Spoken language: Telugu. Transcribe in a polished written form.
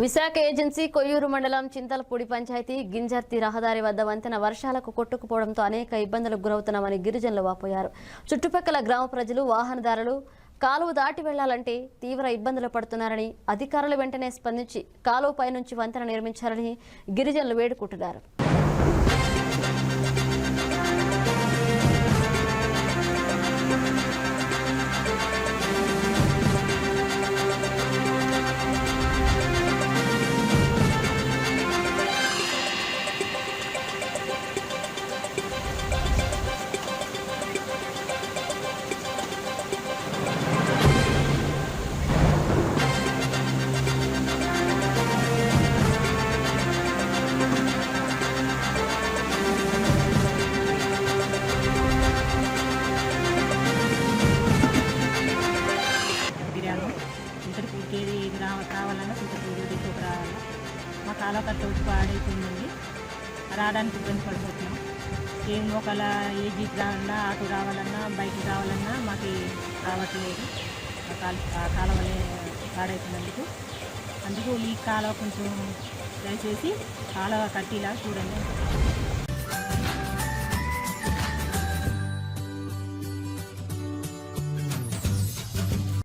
విశాఖ ఏజెన్సీ కొయ్యూరు మండలం చింతలపూడి పంచాయతీ గింజర్తి రహదారి వద్ద వంతెన వర్షాలకు కొట్టుకుపోవడంతో అనేక ఇబ్బందులకు గురవుతున్నామని గిరిజనులు వాపోయారు. చుట్టుపక్కల గ్రామ ప్రజలు, వాహనదారులు కాలువ దాటి వెళ్లాలంటే తీవ్ర ఇబ్బందులు పడుతున్నారని, అధికారులు వెంటనే స్పందించి కాలువపై నుంచి వంతెన నిర్మించాలని గిరిజనులు వేడుకుంటున్నారు. కావాలన్నా చింతపూడి దిక్కుకు రావాలా. మా కాలువ కట్ట వచ్చి పాడైతుందండి, రావడానికి ఇబ్బంది పడిపోతున్నాం. ఏం ఒకవేళ ఏ జీప్ రావాలన్నా, ఆటో రావాలన్నా, బైక్ రావాలన్నా మాకు రావట్లేదు. ఆ కాలువలే పాడైతున్నందుకు అందుకు ఈ కాలువ కొంచెం దయచేసి కాలువ కట్టిలా చూడండి.